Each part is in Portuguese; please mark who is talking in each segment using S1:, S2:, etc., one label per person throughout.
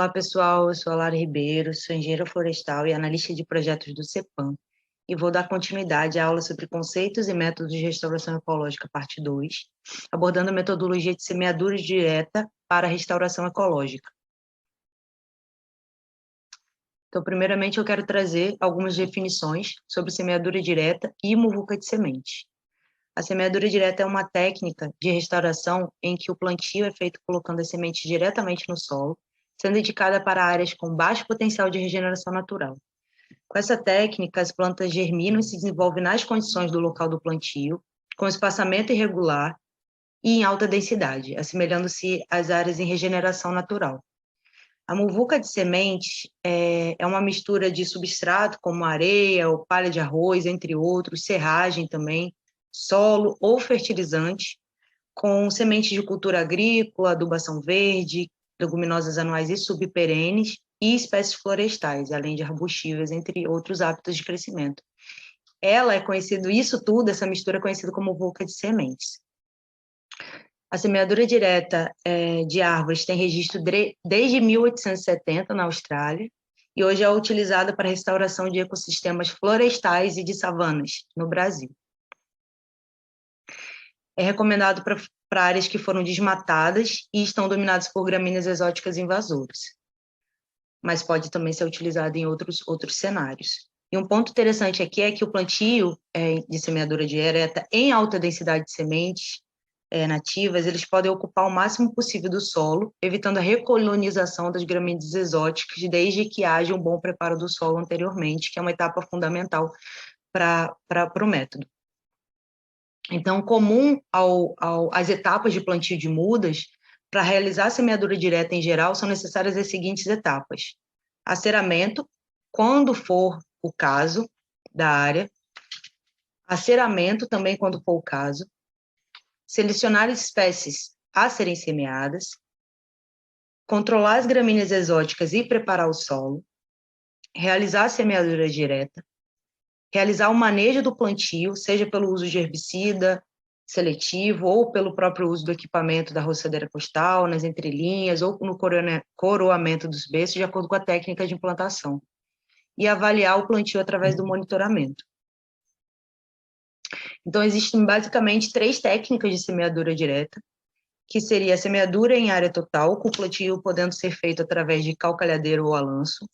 S1: Olá, pessoal. Eu sou a Lara Ribeiro, sou engenheira florestal e analista de projetos do CEPAM, e vou dar continuidade à aula sobre conceitos e métodos de restauração ecológica, parte 2, abordando a metodologia de semeadura direta para a restauração ecológica. Então, primeiramente, eu quero trazer algumas definições sobre semeadura direta e muvuca de semente. A semeadura direta é uma técnica de restauração em que o plantio é feito colocando as sementes diretamente no solo, sendo indicada para áreas com baixo potencial de regeneração natural. Com essa técnica, as plantas germinam e se desenvolvem nas condições do local do plantio, com espaçamento irregular e em alta densidade, assemelhando-se às áreas em regeneração natural. A muvuca de sementes é uma mistura de substrato, como areia ou palha de arroz, entre outros, serragem também, solo ou fertilizante, com sementes de cultura agrícola, adubação verde, leguminosas anuais e subperenes, e espécies florestais, além de arbustivas, entre outros hábitos de crescimento. Ela é conhecida, isso tudo, essa mistura é conhecida como muvuca de sementes. A semeadura direta de árvores tem registro desde 1870 na Austrália, e hoje é utilizada para a restauração de ecossistemas florestais e de savanas no Brasil. É recomendado para áreas que foram desmatadas e estão dominadas por gramíneas exóticas invasoras, mas pode também ser utilizado em outros cenários. E um ponto interessante aqui é que o plantio de semeadura direta em alta densidade de sementes nativas, eles podem ocupar o máximo possível do solo, evitando a recolonização das gramíneas exóticas, desde que haja um bom preparo do solo anteriormente, que é uma etapa fundamental para o método. Então, comum às etapas de plantio de mudas, para realizar a semeadura direta em geral, são necessárias as seguintes etapas: aceramento, quando for o caso da área, aceramento também quando for o caso, selecionar espécies a serem semeadas, controlar as gramíneas exóticas e preparar o solo, realizar a semeadura direta, realizar o manejo do plantio, seja pelo uso de herbicida seletivo ou pelo próprio uso do equipamento da roçadeira costal, nas entrelinhas ou no coroamento dos berços, de acordo com a técnica de implantação, e avaliar o plantio através do monitoramento. Então, existem basicamente 3 técnicas de semeadura direta, que seria a semeadura em área total, com o plantio podendo ser feito através de calcalhadeiro ou alanço,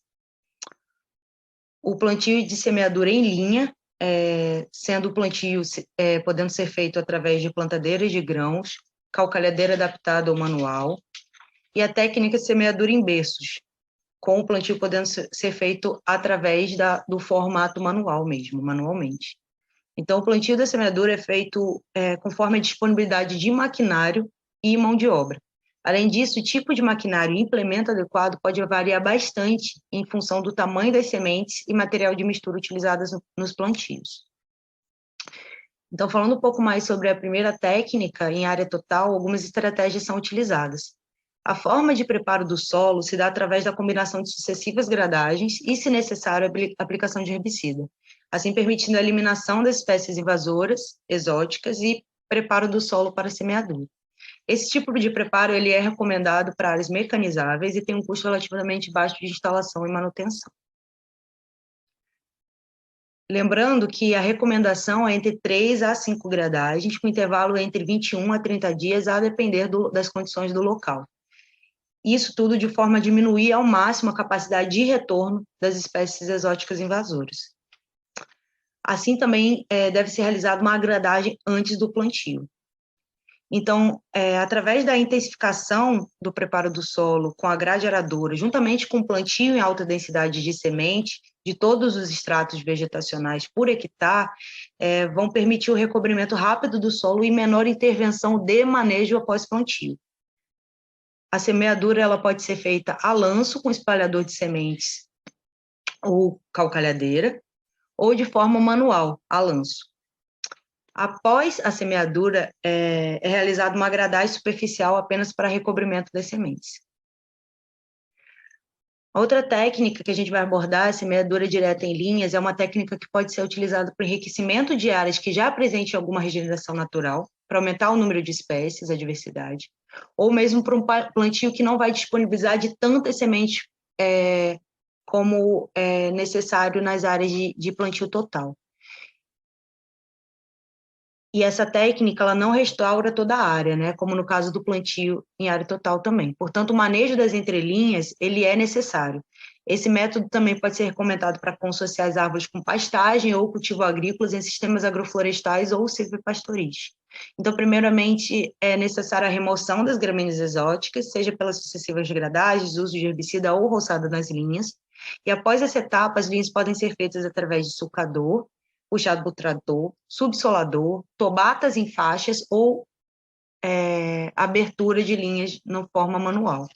S1: o plantio de semeadura em linha, sendo o plantio podendo ser feito através de plantadeiras de grãos, calcalhadeira adaptada ou manual, e a técnica de semeadura em berços, com o plantio podendo ser feito através do formato manual mesmo, manualmente. Então, o plantio da semeadura é feito conforme a disponibilidade de maquinário e mão de obra. Além disso, o tipo de maquinário e implemento adequado pode variar bastante em função do tamanho das sementes e material de mistura utilizadas nos plantios. Então, falando um pouco mais sobre a primeira técnica, em área total, algumas estratégias são utilizadas. A forma de preparo do solo se dá através da combinação de sucessivas gradagens e, se necessário, a aplicação de herbicida, assim permitindo a eliminação das espécies invasoras, exóticas e preparo do solo para semeadura. Esse tipo de preparo ele é recomendado para áreas mecanizáveis e tem um custo relativamente baixo de instalação e manutenção. Lembrando que a recomendação é entre 3 a 5 gradagens, com intervalo entre 21 a 30 dias, a depender das condições do local. Isso tudo de forma a diminuir ao máximo a capacidade de retorno das espécies exóticas invasoras. Assim, também deve ser realizada uma gradagem antes do plantio. Então, através da intensificação do preparo do solo com a grade aradora, juntamente com o plantio em alta densidade de semente, de todos os estratos vegetacionais por hectare, vão permitir o recobrimento rápido do solo e menor intervenção de manejo após plantio. A semeadura ela pode ser feita a lanço com espalhador de sementes ou calcalhadeira, ou de forma manual, a lanço. Após a semeadura, é realizada uma gradagem superficial apenas para recobrimento das sementes. Outra técnica que a gente vai abordar, a semeadura direta em linhas, é uma técnica que pode ser utilizada para o enriquecimento de áreas que já apresentem alguma regeneração natural, para aumentar o número de espécies, a diversidade, ou mesmo para um plantio que não vai disponibilizar de tantas sementes como é necessário nas áreas de plantio total. E essa técnica, ela não restaura toda a área, né? Como no caso do plantio em área total também. Portanto, o manejo das entrelinhas, ele é necessário. Esse método também pode ser recomendado para consociar as árvores com pastagem ou cultivo agrícolas em sistemas agroflorestais ou silvipastoris. Então, primeiramente, é necessária a remoção das gramíneas exóticas, seja pelas sucessivas degradagens, uso de herbicida ou roçada nas linhas. E após essa etapa, as linhas podem ser feitas através de sulcador, puxado por trator, subsolador, tobatas em faixas ou abertura de linhas na forma manual.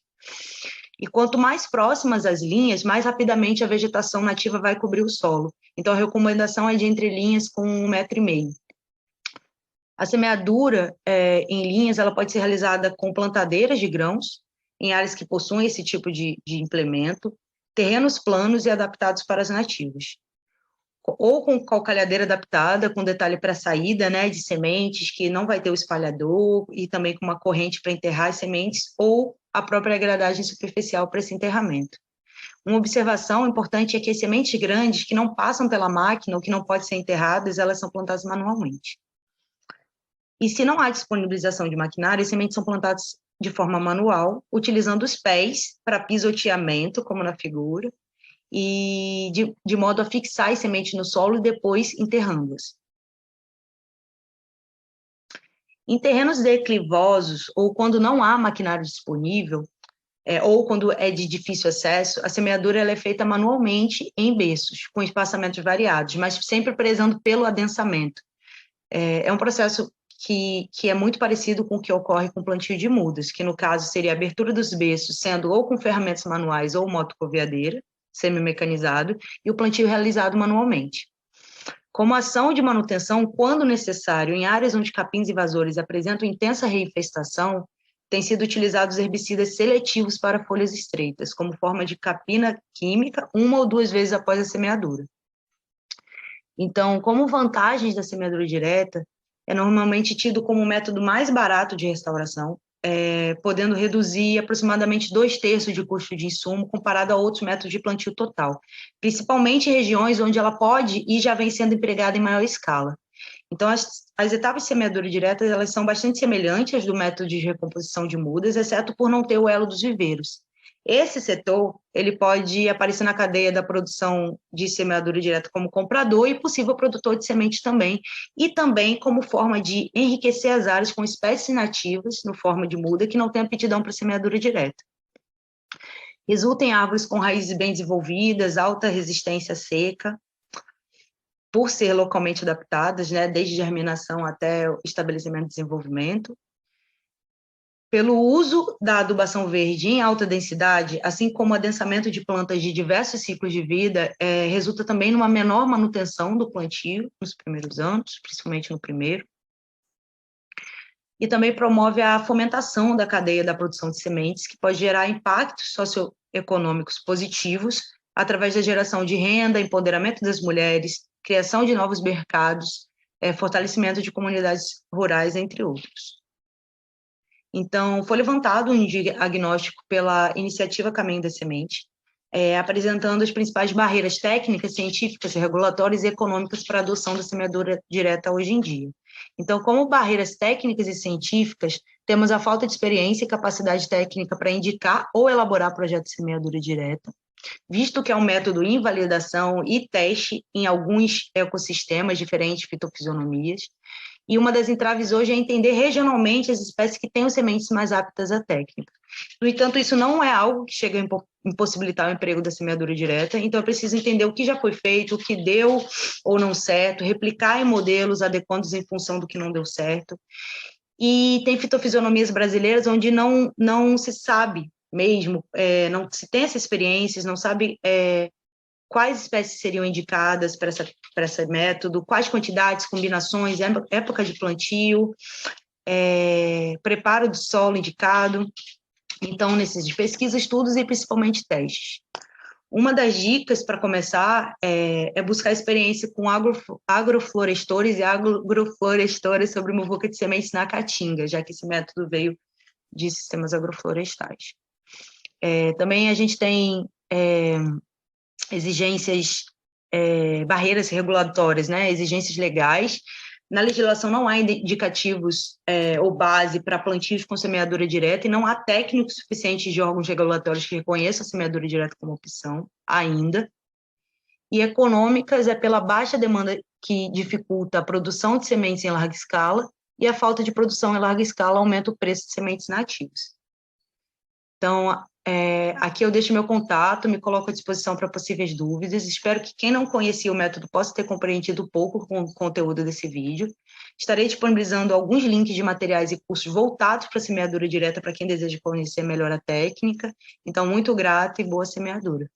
S1: E quanto mais próximas as linhas, mais rapidamente a vegetação nativa vai cobrir o solo. Então, a recomendação é de entre linhas com 1,5 m. A semeadura em linhas ela pode ser realizada com plantadeiras de grãos, em áreas que possuem esse tipo de implemento, terrenos planos e adaptados para as nativas, ou com calcalhadeira adaptada, com detalhe para saída, né, de sementes, que não vai ter o espalhador, e também com uma corrente para enterrar as sementes, ou a própria gradagem superficial para esse enterramento. Uma observação importante é que as sementes grandes, que não passam pela máquina, ou que não podem ser enterradas, elas são plantadas manualmente. E se não há disponibilização de maquinário, as sementes são plantadas de forma manual, utilizando os pés para pisoteamento, como na figura, e de modo a fixar as sementes no solo e depois enterrando-as. Em terrenos declivosos, ou quando não há maquinário disponível, ou quando é de difícil acesso, a semeadura ela é feita manualmente em berços, com espaçamentos variados, mas sempre prezando pelo adensamento. É um processo que é muito parecido com o que ocorre com o plantio de mudas, que no caso seria a abertura dos berços, sendo ou com ferramentas manuais ou motocoveadeira, semi-mecanizado, e o plantio realizado manualmente. Como ação de manutenção, quando necessário, em áreas onde capins invasores apresentam intensa reinfestação, têm sido utilizados herbicidas seletivos para folhas estreitas, como forma de capina química, 1 ou 2 vezes após a semeadura. Então, como vantagens da semeadura direta, é normalmente tido como o método mais barato de restauração, podendo reduzir aproximadamente 2/3 de custo de insumo comparado a outros métodos de plantio total, principalmente em regiões onde ela pode e já vem sendo empregada em maior escala. Então, as etapas de semeadura direta, elas são bastante semelhantes às do método de recomposição de mudas, exceto por não ter o elo dos viveiros. Esse setor, ele pode aparecer na cadeia da produção de semeadura direta como comprador e possível produtor de semente também, e também como forma de enriquecer as áreas com espécies nativas, no forma de muda, que não tem aptidão para semeadura direta. Resulta em árvores com raízes bem desenvolvidas, alta resistência à seca, por ser localmente adaptadas, né, desde germinação até o estabelecimento e desenvolvimento. Pelo uso da adubação verde em alta densidade, assim como o adensamento de plantas de diversos ciclos de vida, resulta também numa menor manutenção do plantio nos primeiros anos, principalmente no primeiro, e também promove a fomentação da cadeia da produção de sementes, que pode gerar impactos socioeconômicos positivos através da geração de renda, empoderamento das mulheres, criação de novos mercados, fortalecimento de comunidades rurais, entre outros. Então, foi levantado um diagnóstico pela iniciativa Caminho da Semente, apresentando as principais barreiras técnicas, científicas, regulatórias e econômicas para a adoção da semeadura direta hoje em dia. Então, como barreiras técnicas e científicas, temos a falta de experiência e capacidade técnica para indicar ou elaborar projetos de semeadura direta, visto que é um método em validação e teste em alguns ecossistemas diferentes, fitofisionomias, e uma das entraves hoje é entender regionalmente as espécies que têm sementes mais aptas à técnica. No entanto, isso não é algo que chega a impossibilitar o emprego da semeadura direta, então é preciso entender o que já foi feito, o que deu ou não certo, replicar em modelos adequados em função do que não deu certo. E tem fitofisionomias brasileiras onde não se sabe mesmo, não se tem essas experiências, não sabe quais espécies seriam indicadas para esse método, quais quantidades, combinações, época de plantio, preparo do solo indicado. Então, nesses de pesquisa, estudos e principalmente testes. Uma das dicas para começar é buscar experiência com agroflorestores e agroflorestoras sobre muvuca de sementes na Caatinga, já que esse método veio de sistemas agroflorestais. Também a gente tem exigências, barreiras regulatórias, né, exigências legais. Na legislação não há indicativos ou base para plantios com semeadura direta e não há técnicos suficientes de órgãos regulatórios que reconheçam a semeadura direta como opção ainda. E econômicas é pela baixa demanda que dificulta a produção de sementes em larga escala e a falta de produção em larga escala aumenta o preço de sementes nativas. Então, aqui eu deixo meu contato, me coloco à disposição para possíveis dúvidas. Espero que quem não conhecia o método possa ter compreendido um pouco com o conteúdo desse vídeo. Estarei disponibilizando alguns links de materiais e cursos voltados para a semeadura direta para quem deseja conhecer melhor a técnica. Então, muito grata e boa semeadura.